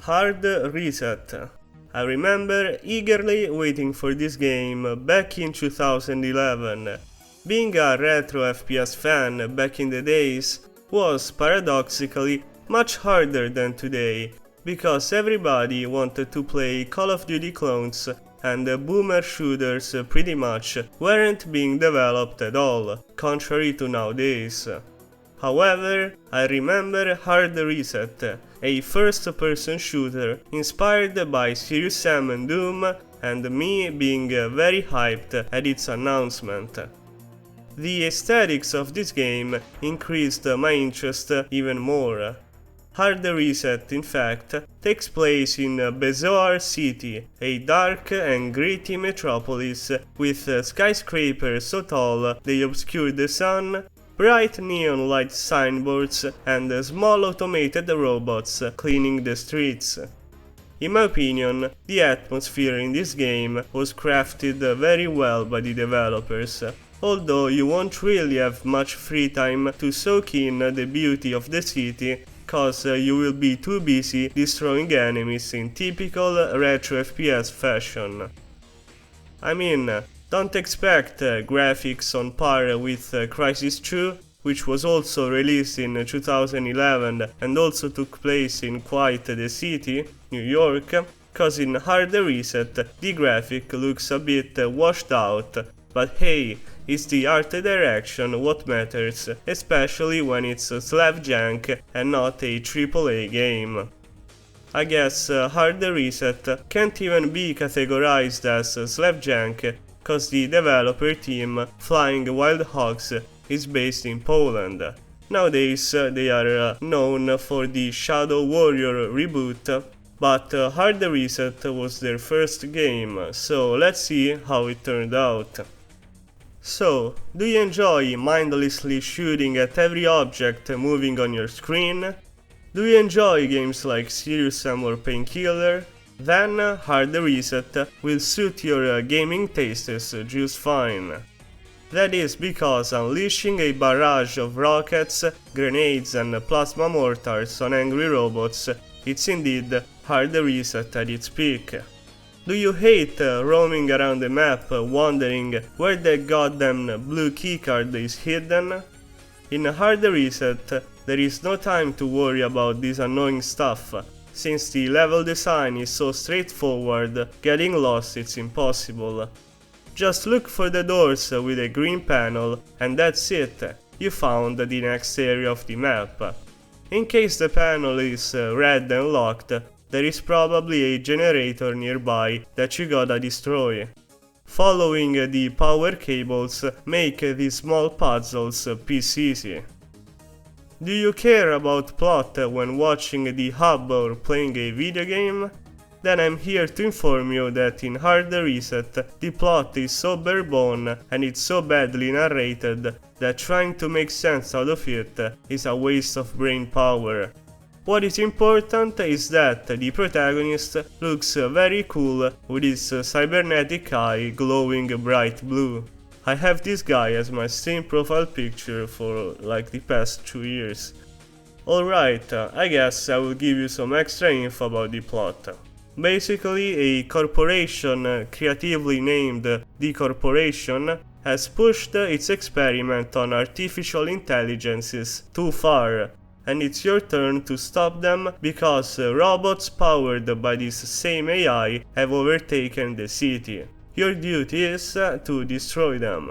Hard Reset. I remember eagerly waiting for this game back in 2011. Being a Retro FPS fan back in the days was paradoxically much harder than today, because everybody wanted to play Call of Duty clones and the boomer shooters pretty much weren't being developed at all, contrary to nowadays. However, I remember Hard Reset, a first-person shooter inspired by Serious Sam and Doom, and me being very hyped at its announcement. The aesthetics of this game increased my interest even more. Hard Reset, in fact, takes place in Bezoar City, a dark and gritty metropolis with skyscrapers so tall they obscure the sun, bright neon light signboards, and small automated robots cleaning the streets. In my opinion, the atmosphere in this game was crafted very well by the developers, although you won't really have much free time to soak in the beauty of the city, cause you will be too busy destroying enemies in typical Retro FPS fashion. I mean, don't expect graphics on par with Crysis 2, which was also released in 2011 and also took place in quite the city, New York, cause in Hard Reset the graphic looks a bit washed out, but hey, it's the art direction what matters, especially when it's slav jank and not a AAA game. I guess Hard Reset can't even be categorized as slav jank, cause the developer team, Flying Wild Hogs, is based in Poland. Nowadays they are known for the Shadow Warrior reboot, but Hard Reset was their first game, so let's see how it turned out. So, do you enjoy mindlessly shooting at every object moving on your screen? Do you enjoy games like Serious Sam or Painkiller? Then Hard Reset will suit your gaming tastes just fine. That is because unleashing a barrage of rockets, grenades and plasma mortars on angry robots, it's indeed Hard Reset at its peak. Do you hate roaming around the map wondering where the goddamn blue keycard is hidden? In Hard Reset, there is no time to worry about this annoying stuff, since the level design is so straightforward, getting lost is impossible. Just look for the doors with a green panel and that's it, you found the next area of the map. In case the panel is red and locked, there is probably a generator nearby that you gotta destroy. Following the power cables make these small puzzles piece easy. Do you care about plot when watching the hub or playing a video game? Then I'm here to inform you that in Hard Reset the plot is so barebone and it's so badly narrated that trying to make sense out of it is a waste of brain power. What is important is that the protagonist looks very cool with his cybernetic eye glowing bright blue. I have this guy as my Steam profile picture for like the past 2 years. Alright, I guess I will give you some extra info about the plot. Basically, a corporation creatively named The Corporation has pushed its experiment on artificial intelligences too far, and it's your turn to stop them because robots powered by this same AI have overtaken the city. Your duty is to destroy them.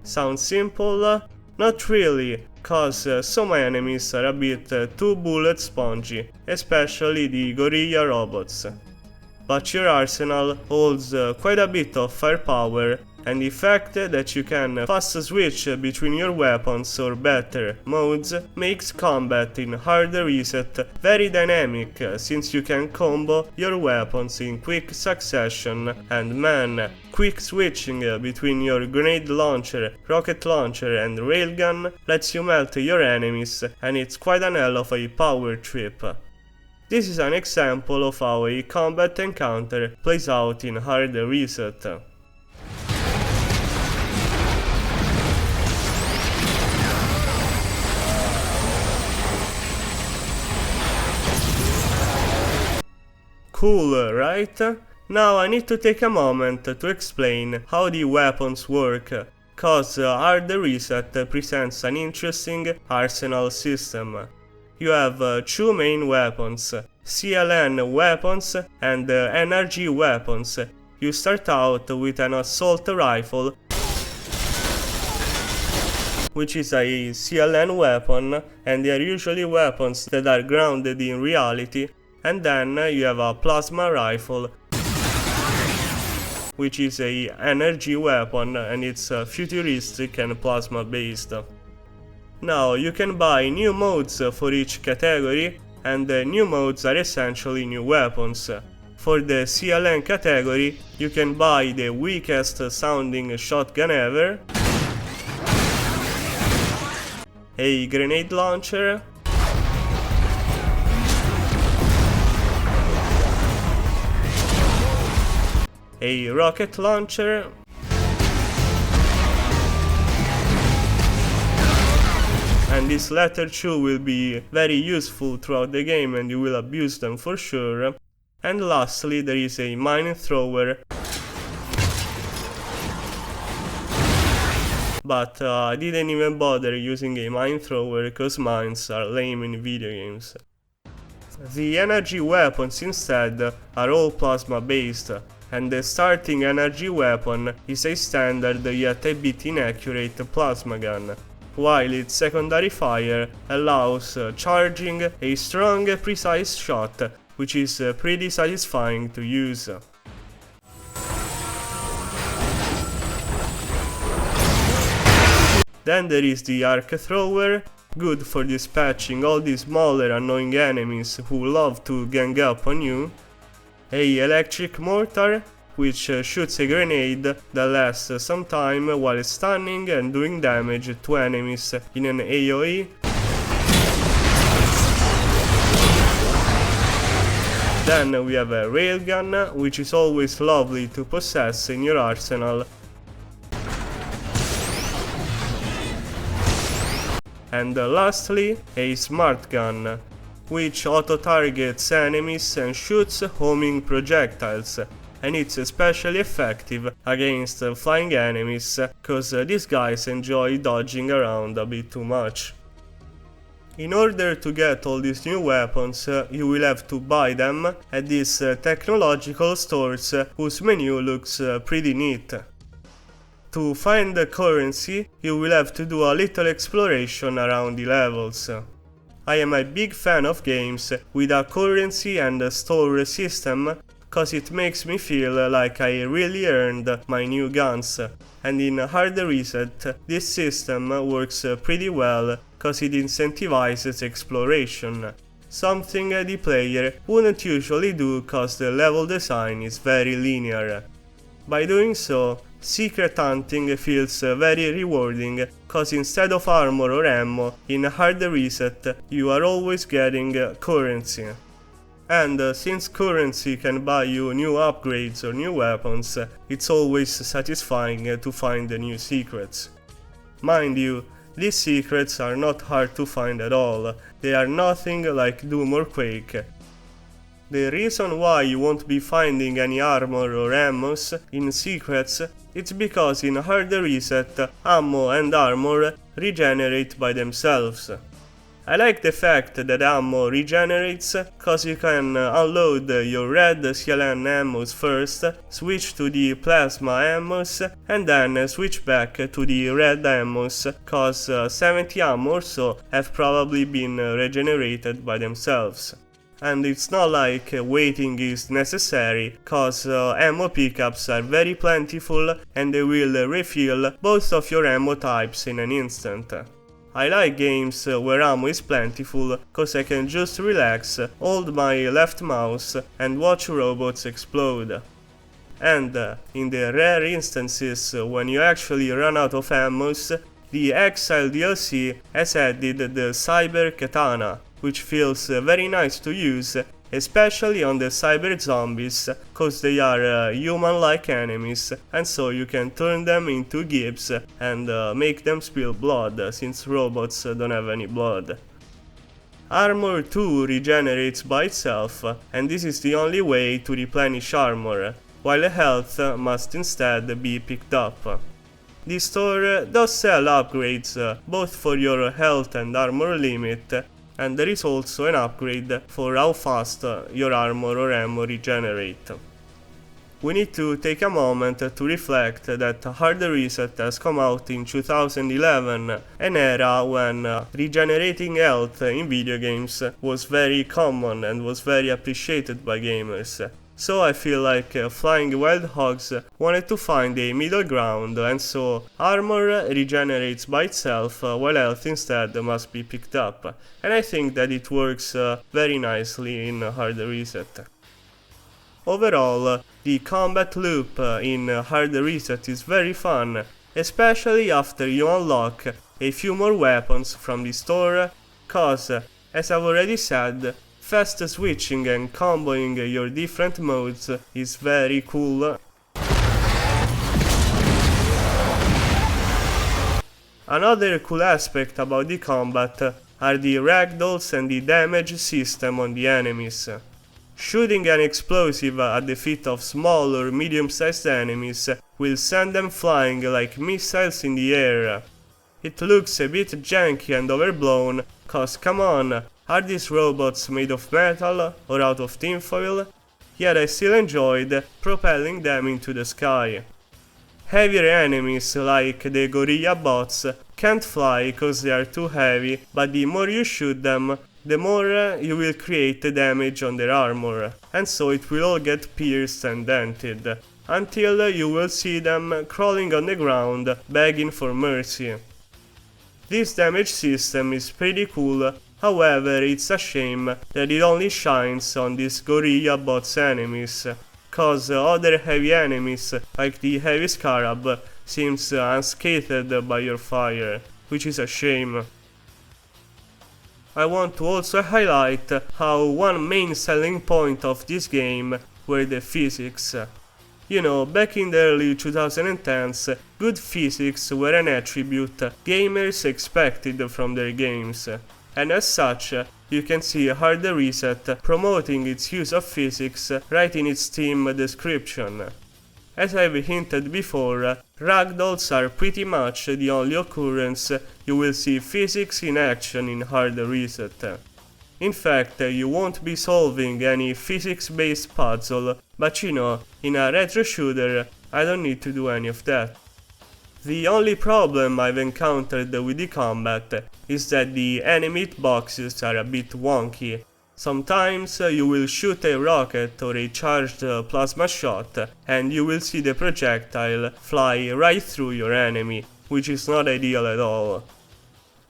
Sounds simple? Not really, cause some enemies are a bit too bullet spongy, especially the gorilla robots. But your arsenal holds quite a bit of firepower, and the fact that you can fast switch between your weapons or better modes makes combat in Hard Reset very dynamic, since you can combo your weapons in quick succession, and man, quick switching between your grenade launcher, rocket launcher and railgun lets you melt your enemies, and it's quite an hell of a power trip. This is an example of how a combat encounter plays out in Hard Reset. Cool, right? Now I need to take a moment to explain how the weapons work, cause Hard Reset presents an interesting arsenal system. You have two main weapons, CLN weapons and NRG weapons. You start out with an assault rifle, which is a CLN weapon, and they are usually weapons that are grounded in reality, and then you have a plasma rifle, which is a energy weapon, and it's futuristic and plasma based. Now you can buy new modes for each category, and the new modes are essentially new weapons. For the CLN category, you can buy the weakest sounding shotgun ever, a grenade launcher, a rocket launcher, and these latter two will be very useful throughout the game and you will abuse them for sure. And lastly, there is a mine thrower, but I didn't even bother using a mine thrower cause mines are lame in video games. The energy weapons instead are all plasma based, and the starting energy weapon is a standard yet a bit inaccurate plasma gun, while its secondary fire allows charging a strong precise shot, which is pretty satisfying to use. Then there is the arc thrower, good for dispatching all the smaller annoying enemies who love to gang up on you. A electric mortar, which shoots a grenade that lasts some time while stunning and doing damage to enemies in an AoE. Then we have a railgun, which is always lovely to possess in your arsenal. And lastly, a smart gun, which auto-targets enemies and shoots homing projectiles, and it's especially effective against flying enemies, cause these guys enjoy dodging around a bit too much. In order to get all these new weapons, you will have to buy them at these technological stores whose menu looks pretty neat. To find the currency, you will have to do a little exploration around the levels. I am a big fan of games with a currency and a store system, cause it makes me feel like I really earned my new guns, and in Hard Reset this system works pretty well cause it incentivizes exploration, something the player wouldn't usually do cause the level design is very linear. By doing so, secret hunting feels very rewarding, cause instead of armor or ammo, in Hard Reset you are always getting currency. And since currency can buy you new upgrades or new weapons, it's always satisfying to find the new secrets. Mind you, these secrets are not hard to find at all, they are nothing like Doom or Quake. The reason why you won't be finding any armor or ammos in secrets, it's because in Hard Reset, ammo and armor regenerate by themselves. I like the fact that ammo regenerates, cause you can unload your red CLN ammos first, switch to the plasma ammos, and then switch back to the red ammos, cause 70 ammo or so have probably been regenerated by themselves. And it's not like waiting is necessary, cause ammo pickups are very plentiful and they will refill both of your ammo types in an instant. I like games where ammo is plentiful, cause I can just relax, hold my left mouse and watch robots explode. And in the rare instances when you actually run out of ammos, the Exile DLC has added the Cyber Katana, which feels very nice to use, especially on the cyber zombies, cause they are human-like enemies, and so you can turn them into gibs and make them spill blood, since robots don't have any blood. Armor too regenerates by itself, and this is the only way to replenish armor, while health must instead be picked up. The store does sell upgrades both for your health and armor limit, and there is also an upgrade for how fast your armor or ammo regenerate. We need to take a moment to reflect that Hard Reset has come out in 2011, an era when regenerating health in video games was very common and was very appreciated by gamers. So I feel like Flying Wild Hogs wanted to find a middle ground, and so armor regenerates by itself while health instead must be picked up, and I think that it works very nicely in Hard Reset. Overall, the combat loop in Hard Reset is very fun, especially after you unlock a few more weapons from the store, cause, as I've already said, fast switching and comboing your different modes is very cool. Another cool aspect about the combat are the ragdolls and the damage system on the enemies. Shooting an explosive at the feet of small or medium-sized enemies will send them flying like missiles in the air. It looks a bit janky and overblown, cause come on, are these robots made of metal or out of tinfoil? Yet I still enjoyed propelling them into the sky. Heavier enemies like the gorilla bots can't fly cause they are too heavy, but the more you shoot them, the more you will create damage on their armor, and so it will all get pierced and dented, until you will see them crawling on the ground begging for mercy. This damage system is pretty cool. However, it's a shame that it only shines on these gorilla bots enemies, cause other heavy enemies, like the heavy scarab, seems unscathed by your fire, which is a shame. I want to also highlight how one main selling point of this game were the physics. You know, back in the early 2010s, good physics were an attribute gamers expected from their games. And as such, you can see Hard Reset promoting its use of physics right in its Steam description. As I've hinted before, ragdolls are pretty much the only occurrence you will see physics in action in Hard Reset. In fact, you won't be solving any physics-based puzzle, but you know, in a retro shooter, I don't need to do any of that. The only problem I've encountered with the combat is that the enemy hitboxes are a bit wonky. Sometimes you will shoot a rocket or a charged plasma shot and you will see the projectile fly right through your enemy, which is not ideal at all.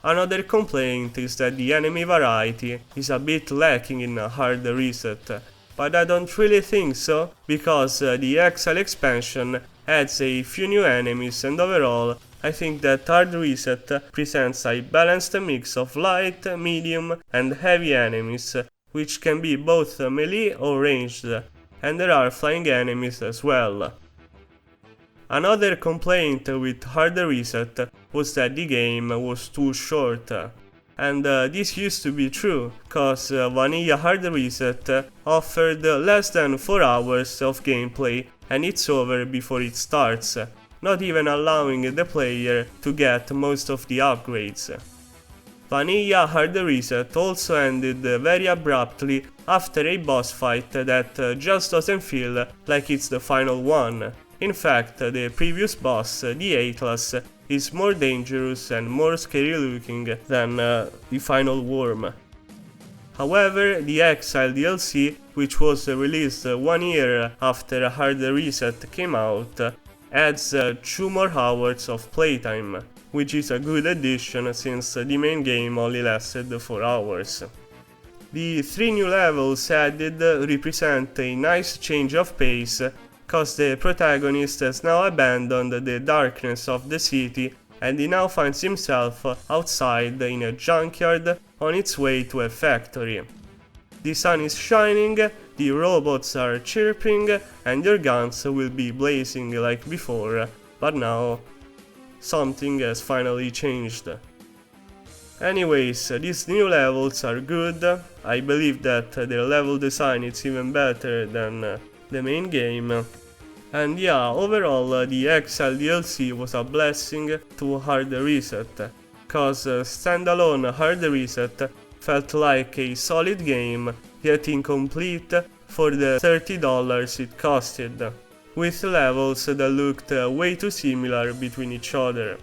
Another complaint is that the enemy variety is a bit lacking in Hard Reset, but I don't really think so, because the Exile expansion adds a few new enemies, and overall I think that Hard Reset presents a balanced mix of light, medium and heavy enemies, which can be both melee or ranged, and there are flying enemies as well. Another complaint with Hard Reset was that the game was too short. And this used to be true, cause Vanilla Hard Reset offered less than 4 hours of gameplay and it's over before it starts, not even allowing the player to get most of the upgrades. Vanilla Hard Reset also ended very abruptly after a boss fight that just doesn't feel like it's the final one. In fact, the previous boss, the Atlas, is more dangerous and more scary looking than the final worm. However, the Exile DLC, which was released 1 year after Hard Reset came out, adds 2 more hours of playtime, which is a good addition since the main game only lasted 4 hours. The 3 new levels added represent a nice change of pace, cause the protagonist has now abandoned the darkness of the city and he now finds himself outside in a junkyard on its way to a factory. The sun is shining, the robots are chirping, and your guns will be blazing like before, but now something has finally changed. Anyways, these new levels are good. I believe that their level design is even better than the main game. And yeah, overall the Exile DLC was a blessing to Hard Reset, cause standalone Hard Reset felt like a solid game, yet incomplete for the $30 it costed, with levels that looked way too similar between each other.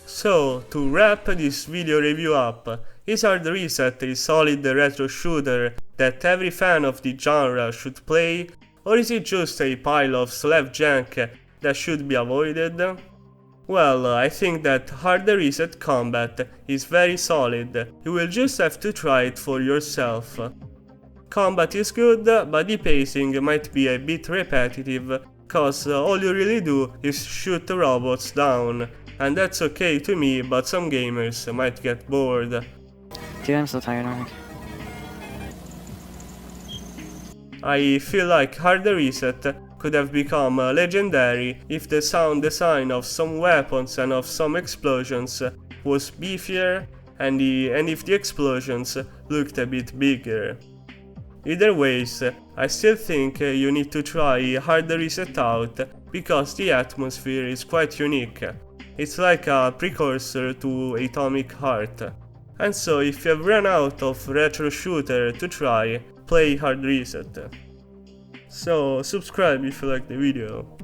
So, to wrap this video review up, is Hard Reset a solid retro shooter that every fan of the genre should play, or is it just a pile of slap jank that should be avoided? Well, I think that Hard Reset combat is very solid, you will just have to try it for yourself. Combat is good, but the pacing might be a bit repetitive, cause all you really do is shoot robots down, and that's okay to me, but some gamers might get bored. Dude, I'm so tired, Mark. I feel like Hard Reset could have become legendary if the sound design of some weapons and of some explosions was beefier and if the explosions looked a bit bigger. Either ways, I still think you need to try Hard Reset out because the atmosphere is quite unique. It's like a precursor to Atomic Heart. And so if you have run out of retro shooter to try, play Hard Reset. So subscribe if you like the video.